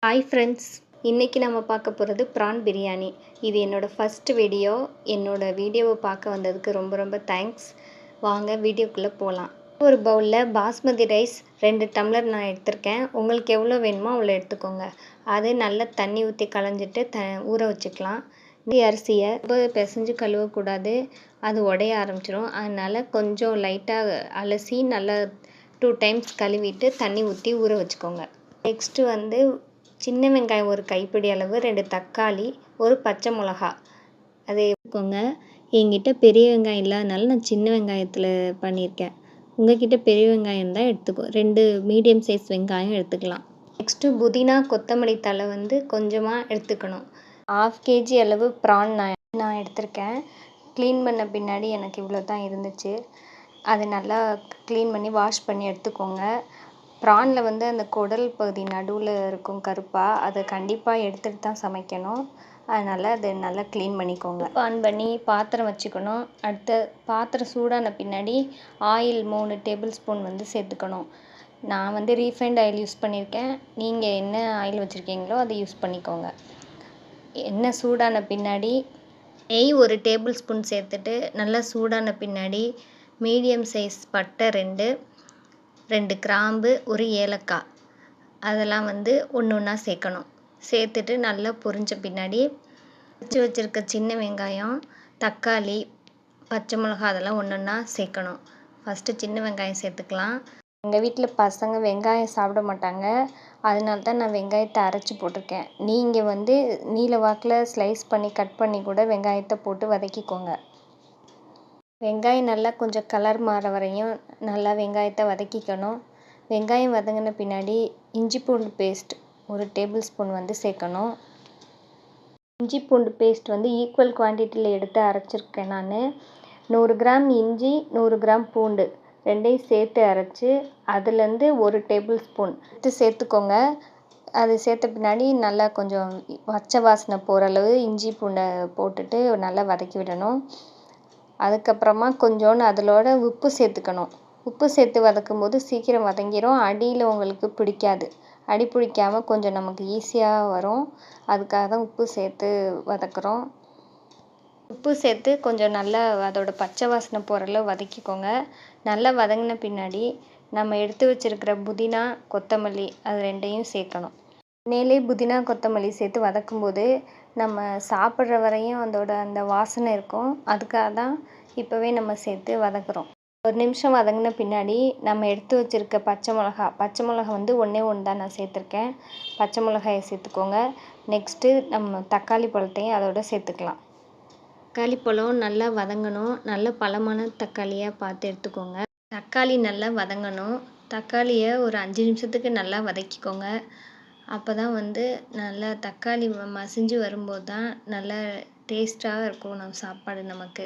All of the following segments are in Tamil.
ஹாய் ஃப்ரெண்ட்ஸ், இன்றைக்கி நம்ம பார்க்க போகிறது ப்ரான் பிரியாணி. இது என்னோடய ஃபஸ்ட் வீடியோ. என்னோடய வீடியோவை பார்க்க வந்ததுக்கு ரொம்ப ரொம்ப தேங்க்ஸ். வாங்க வீடியோக்குள்ளே போகலாம். ஒரு பவுலில் பாஸ்மதி ரைஸ் 2 டம்ளர் நான் எடுத்திருக்கேன். உங்களுக்கு எவ்வளோ வேணுமோ அவ்வளோ எடுத்துக்கோங்க. அது நல்லா தண்ணி ஊற்றி களைஞ்சிட்டு ஊற வச்சுக்கலாம். இந்த அரிசியை ரொம்ப பிசைஞ்சு கழுவக்கூடாது, அது உடைய ஆரம்பிச்சிடும். அதனால் கொஞ்சம் லைட்டாக அலசி நல்லா 2 டைம்ஸ் கழுவிட்டு தண்ணி ஊற்றி ஊற வச்சுக்கோங்க. நெக்ஸ்ட்டு சின்ன வெங்காயம் ஒரு கைப்பிடி அளவு, 2 தக்காளி, ஒரு பச்சை மிளகா அதை எடுத்துக்கோங்க. என்கிட்ட பெரிய வெங்காயம் இல்லாதனால நான் சின்ன வெங்காயத்தில் பண்ணியிருக்கேன். உங்கள்கிட்ட பெரிய வெங்காயம் தான் 2 மீடியம் சைஸ் வெங்காயம் எடுத்துக்கலாம். நெக்ஸ்ட்டு புதினா கொத்தமல்லி தழை கொஞ்சமாக எடுத்துக்கணும். 1/2 kg அளவு ப்ரான் நான் எடுத்திருக்கேன். க்ளீன் பண்ண பின்னாடி எனக்கு இவ்வளோ தான் இருந்துச்சு. அதை நல்லா க்ளீன் பண்ணி வாஷ் பண்ணி எடுத்துக்கோங்க. ப்ரானில் அந்த குடல் பகுதி நடுவில் இருக்கும் கருப்பாக, அதை கண்டிப்பாக எடுத்துகிட்டு தான் சமைக்கணும். அதனால் அதை நல்லா க்ளீன் பண்ணிக்கோங்க. ஆன் பண்ணி பாத்திரம் வச்சுக்கணும். அடுத்த பாத்திரம் சூடான பின்னாடி ஆயில் 3 டேபிள் ஸ்பூன் சேர்த்துக்கணும். நான் ரீஃபைண்ட் ஆயில் யூஸ் பண்ணியிருக்கேன். நீங்கள் என்ன ஆயில் வச்சுருக்கீங்களோ அதை யூஸ் பண்ணிக்கோங்க. எண்ணெய் சூடான பின்னாடி நெய் 1 டேபிள் ஸ்பூன் சேர்த்துட்டு நல்லா சூடான பின்னாடி மீடியம் சைஸ் பட்டை 2 கிராம்பு, 1 ஏலக்காய் அதெல்லாம் ஒன்று ஒன்றா சேர்க்கணும். சேர்த்துட்டு நல்லா பொரிஞ்ச பின்னாடி வச்சுருக்க சின்ன வெங்காயம், தக்காளி, பச்சை மிளகா அதெல்லாம் ஒன்றா சேர்க்கணும். ஃபஸ்ட்டு சின்ன வெங்காயம் சேர்த்துக்கலாம். எங்கள் வீட்டில் பசங்க வெங்காயம் சாப்பிட மாட்டாங்க. அதனால தான் நான் வெங்காயத்தை அரைச்சி போட்டிருக்கேன். நீங்கள் நீல வாக்கில் ஸ்லைஸ் பண்ணி கட் பண்ணி கூட வெங்காயத்தை போட்டு வதக்கிக்கோங்க. வெங்காயம் நல்லா கொஞ்சம் கலர் மாற வரையும் நல்லா வெங்காயத்தை வதக்கிக்கணும். வெங்காயம் வதங்கின பின்னாடி இஞ்சி பூண்டு பேஸ்ட் 1 டேபிள் ஸ்பூன் சேர்க்கணும். இஞ்சி பூண்டு பேஸ்ட் ஈக்குவல் குவான்டிட்டியில் எடுத்து அரைச்சிருக்கேன் நான். 100 கிராம் இஞ்சி, 100 கிராம் பூண்டு ரெண்டையும் சேர்த்து அரைச்சி அதுலேருந்து 1 டேபிள் ஸ்பூன் எடுத்து சேர்த்துக்கோங்க. அது சேர்த்த பின்னாடி நல்லா கொஞ்சம் பச்சை வாசனை போகிற அளவு இஞ்சி பூண்டை போட்டுட்டு நல்லா வதக்கி விடணும். அதுக்கப்புறமா கொஞ்சோண்டு அதிலோட உப்பு சேர்த்துக்கணும். உப்பு சேர்த்து வதக்கும்போது சீக்கிரம் வதங்கிடும். அடியில் உங்களுக்கு பிடிக்காது. அடி பிடிக்காமல் கொஞ்சம் நமக்கு ஈஸியாக வரும். அதுக்காக தான் உப்பு சேர்த்து வதக்குறோம். உப்பு சேர்த்து கொஞ்சம் நல்லா அதோட பச்சை வாசனை போகிற அளவு வதக்கிக்கோங்க. நல்லா வதங்கின பின்னாடி நம்ம எடுத்து வச்சுருக்கிற புதினா கொத்தமல்லி அது 2யும் சேர்க்கணும். எண்ணெயிலே புதினா கொத்தமல்லி சேர்த்து வதக்கும்போது நம்ம சாப்பிட்ற வரையும் அந்த வாசனை இருக்கும். அதுக்காக தான் இப்போவே நம்ம சேர்த்து வதக்குறோம். 1 நிமிஷம் வதங்கின பின்னாடி நம்ம எடுத்து வச்சுருக்க பச்சை மிளகா ஒன்றே தான் நான் சேர்த்துருக்கேன். பச்சை மிளகாயை சேர்த்துக்கோங்க. நெக்ஸ்ட்டு நம்ம தக்காளி பழத்தையும் அதோட சேர்த்துக்கலாம். தக்காளி பழம் நல்லா வதங்கணும். நல்ல பழமான தக்காளியாக பார்த்து எடுத்துக்கோங்க. தக்காளி நல்லா வதங்கணும். தக்காளியை ஒரு 5 நிமிஷத்துக்கு நல்லா வதக்கிக்கோங்க. அப்போ தான் நல்லா தக்காளி மசிஞ்சு வரும்போது தான் நல்லா டேஸ்ட்டாக இருக்கும் நம்ம சாப்பாடு நமக்கு.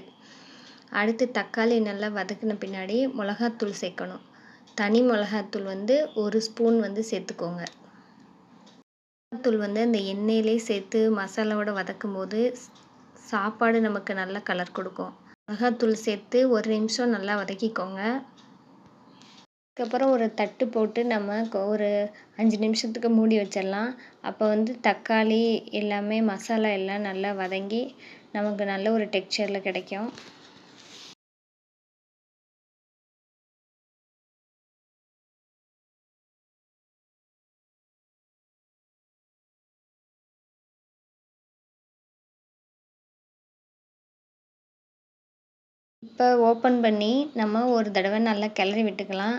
அடுத்து தக்காளி நல்லா வதக்கின பின்னாடி மிளகாத்தூள் சேர்க்கணும். தனி மிளகாத்தூள் 1 ஸ்பூன் சேர்த்துக்கோங்க. மிளகாத்தூள் அந்த எண்ணெயிலே சேர்த்து மசாலாவோட வதக்கும்போது சாப்பாடு நமக்கு நல்ல கலர் கொடுக்கும். மிளகாத்தூள் சேர்த்து 1 நிமிஷம் நல்லா வதக்கிக்கோங்க. அதுக்கப்புறம் ஒரு தட்டு போட்டு நம்ம ஒரு 5 நிமிஷத்துக்கு மூடி வச்சிடலாம். அப்போ தக்காளி எல்லாமே மசாலா எல்லாம் நல்லா வதங்கி நமக்கு நல்ல ஒரு டெக்ஸ்சரில் கிடைக்கும். இப்போ ஓப்பன் பண்ணி நம்ம ஒரு தடவை நல்லா கிளறி விட்டுக்கலாம்.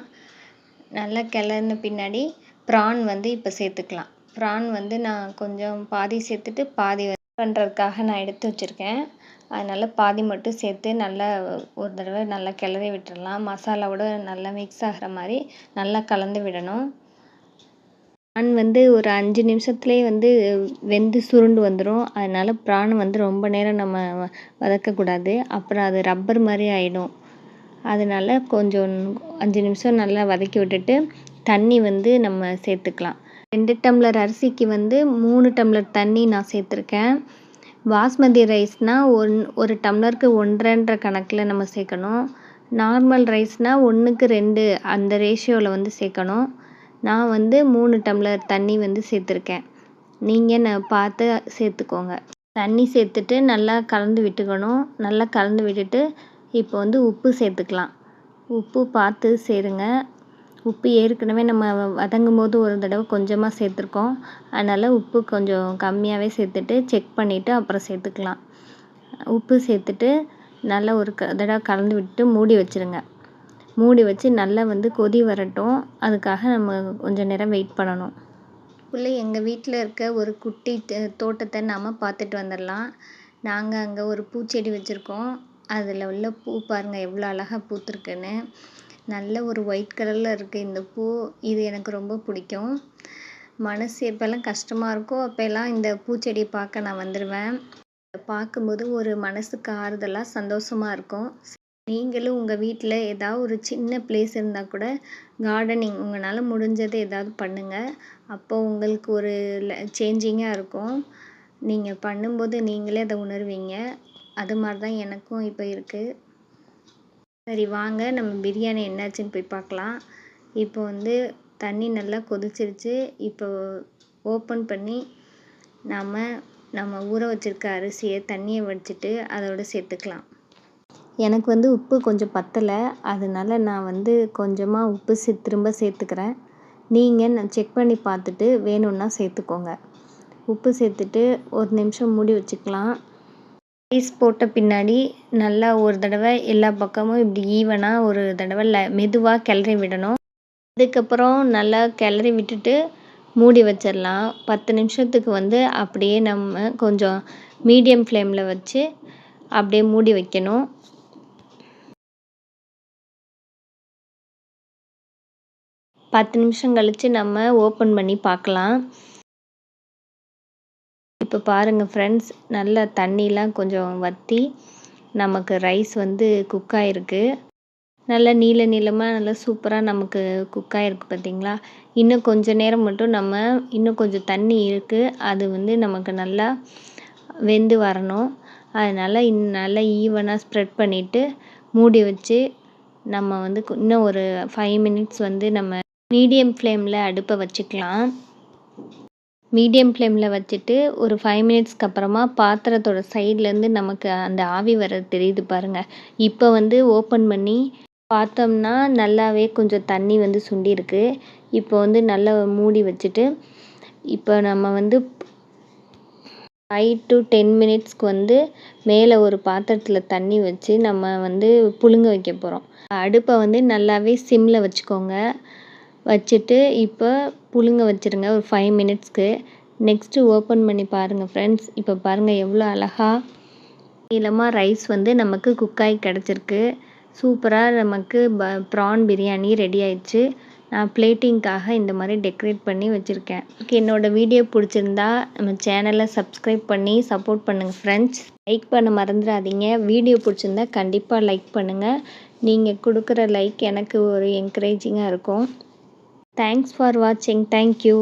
நல்லா கிளறின பின்னாடி ப்ரான் இப்போ சேர்த்துக்கலாம். ப்ரான் நான் கொஞ்சம் பாதி சேர்த்துட்டு பாதி பண்ணுறதுக்காக நான் எடுத்து வச்சுருக்கேன். அதனால் பாதி மட்டும் சேர்த்து நல்லா ஒரு தடவை நல்லா கிளறி விட்டுடலாம். மசாலாவோட நல்லா மிக்ஸ் ஆகிற மாதிரி நல்லா கலந்து விடணும். ப்ரான் ஒரு 5 நிமிஷத்துலேயே வெந்து சுருண்டு வந்துடும். அதனால் ப்ரான் ரொம்ப நேரம் நம்ம வதக்கக்கூடாது. அப்புறம் அது ரப்பர் மாதிரி ஆகிடும். அதனால் கொஞ்சம் 5 நிமிஷம் நல்லா வதக்கி விட்டுட்டு தண்ணி நம்ம சேர்த்துக்கலாம். 2 டம்ளர் அரிசிக்கு 3 டம்ளர் தண்ணி நான் சேர்த்துருக்கேன். பாஸ்மதி ரைஸ்னால் 1 டம்ளருக்கு 1.5 கணக்கில் நம்ம சேர்க்கணும். நார்மல் ரைஸ்னால் 1க்கு 2 அந்த ரேஷியோவில் சேர்க்கணும். நான் 3 டம்ளர் தண்ணி சேர்த்துருக்கேன். நீங்கள் பார்த்து சேர்த்துக்கோங்க. தண்ணி சேர்த்துட்டு நல்லா கலந்து விட்டுக்கணும். நல்லா கலந்து விட்டுட்டு இப்போ வந்து உப்பு சேர்த்துக்கலாம். உப்பு பார்த்து சேருங்க. உப்பு ஏற்கனவே நம்ம வதங்கும் போது ஒரு தடவை கொஞ்சமாக சேர்த்துருக்கோம். அதனால் உப்பு கொஞ்சம் கம்மியாகவே சேர்த்துட்டு செக் பண்ணிவிட்டு அப்புறம் சேர்த்துக்கலாம். உப்பு சேர்த்துட்டு நல்லா ஒரு தடவை கலந்து விட்டு மூடி வச்சுருங்க. மூடி வச்சு நல்லா வந்து கொதி வரட்டும். அதுக்காக நம்ம கொஞ்சம் நேரம் வெயிட் பண்ணணும். எங்கள் வீட்டில் இருக்க ஒரு குட்டி தோட்டத்தை நாம் பார்த்துட்டு வந்துடலாம். நாங்கள் அங்கே ஒரு பூச்செடி வச்சுருக்கோம். அதில் உள்ள பூ பாருங்கள் எவ்வளோ அழகாக பூத்துருக்குன்னு. நல்ல ஒரு ஒயிட் கலரில் இருக்குது இந்த பூ. இது எனக்கு ரொம்ப பிடிக்கும். மனசு எப்போல்லாம் கஷ்டமாக இருக்கோ அப்போல்லாம் இந்த பூச்செடியை பார்க்க நான் வந்துடுவேன். பார்க்கும்போது ஒரு மனசுக்கு ஆறுதலாக சந்தோஷமாக இருக்கும். நீங்களும் உங்கள் வீட்டில் ஏதாவது ஒரு சின்ன பிளேஸ் இருந்தால் கூட கார்டனிங் உங்களால் முடிஞ்சதை ஏதாவது பண்ணுங்கள். அப்போ உங்களுக்கு ஒரு சேஞ்சிங்காக இருக்கும். நீங்கள் பண்ணும்போது நீங்களே அதை உணர்வீங்க. அது மாதிரி தான் எனக்கும் இப்போ இருக்குது. சரி வாங்க நம்ம பிரியாணி என்னாச்சுன்னு போய் பார்க்கலாம். இப்போ வந்து தண்ணி நல்லா கொதிச்சிருச்சு. இப்போ ஓப்பன் பண்ணி நம்ம ஊற வச்சுருக்க அரிசியை தண்ணியை வடிச்சிட்டு அதோடு சேர்த்துக்கலாம். எனக்கு வந்து உப்பு கொஞ்சம் பத்தலை. அதனால் நான் வந்து கொஞ்சமாக உப்பு திரும்ப சேர்த்துக்கிறேன். நான் செக் பண்ணி பார்த்துட்டு வேணும்னா சேர்த்துக்கோங்க. உப்பு சேர்த்துட்டு ஒரு நிமிஷம் மூடி வச்சுக்கலாம். ரைஸ் போட்ட பின்னாடி நல்லா ஒரு தடவை எல்லா பக்கமும் இப்படி ஈவனாக ஒரு தடவை மெதுவாக கிளறி விடணும். அதுக்கப்புறம் நல்லா கிளறி விட்டுட்டு மூடி வச்சிடலாம். 10 நிமிஷத்துக்கு வந்து அப்படியே நம்ம கொஞ்சம் மீடியம் ஃப்ளேமில் வச்சு அப்படியே மூடி வைக்கணும். 10 நிமிஷம் கழித்து நம்ம ஓப்பன் பண்ணி பார்க்கலாம். இப்போ பாருங்கள் ஃப்ரெண்ட்ஸ், நல்லா தண்ணிலாம் கொஞ்சம் வற்றி நமக்கு ரைஸ் வந்து குக் ஆகிருக்கு. நல்லா நீளமாக நல்லா சூப்பராக நமக்கு குக் ஆகிருக்கு பார்த்தீங்களா. இன்னும் கொஞ்சம் நேரம் மட்டும் இன்னும் கொஞ்சம் தண்ணி இருக்குது. அது வந்து நமக்கு நல்லா வெந்து வரணும். அதனால் நல்லா ஈவனாக ஸ்ப்ரெட் பண்ணிவிட்டு மூடி வச்சு நம்ம வந்து இன்னும் ஒரு 5 மினிட்ஸ் வந்து நம்ம மீடியம் ஃப்ளேமில் அடுப்பை வச்சுக்கலாம். மீடியம் ஃப்ளேமில் வச்சுட்டு ஒரு 5 மினிட்ஸ்க்கு அப்புறமா பாத்திரத்தோட சைட்லேருந்து நமக்கு அந்த ஆவி வர தெரியுது பாருங்கள். இப்போ வந்து ஓப்பன் பண்ணி பார்த்தோம்னா நல்லாவே கொஞ்சம் தண்ணி வந்து சுண்டிருக்கு. இப்போ வந்து நல்லா மூடி வச்சுட்டு இப்போ நம்ம வந்து 5 to 10 மினிட்ஸ்க்கு வந்து மேலே ஒரு பாத்திரத்தில் தண்ணி வச்சு நம்ம வந்து புழுங்க வைக்க போகிறோம். அடுப்பை வந்து நல்லாவே சிம்மில் வச்சுக்கோங்க. வச்சுட்டு இப்போ புழுங்க வச்சுருங்க ஒரு 5 மினிட்ஸ்க்கு. நெக்ஸ்ட்டு ஓப்பன் பண்ணி பாருங்கள் ஃப்ரெண்ட்ஸ். இப்போ பாருங்கள் எவ்வளோ அழகாக நீளமாக ரைஸ் வந்து நமக்கு குக்காகி கிடச்சிருக்கு. சூப்பராக நமக்கு ப்ரான் பிரியாணி ரெடி ஆயிடுச்சு. நான் பிளேட்டிங்காக இந்த மாதிரி டெக்கரேட் பண்ணி வச்சுருக்கேன். என்னோடய வீடியோ பிடிச்சிருந்தா நம்ம சேனலை சப்ஸ்கிரைப் பண்ணி சப்போர்ட் பண்ணுங்கள் ஃப்ரெண்ட்ஸ். லைக் பண்ண மறந்துடாதீங்க. வீடியோ பிடிச்சிருந்தா கண்டிப்பாக லைக் பண்ணுங்கள். நீங்கள் கொடுக்குற லைக் எனக்கு ஒரு என்கரேஜிங்காக இருக்கும். தேங்க்ஸ் ஃபார் வாட்சிங். தேங்க்யூ.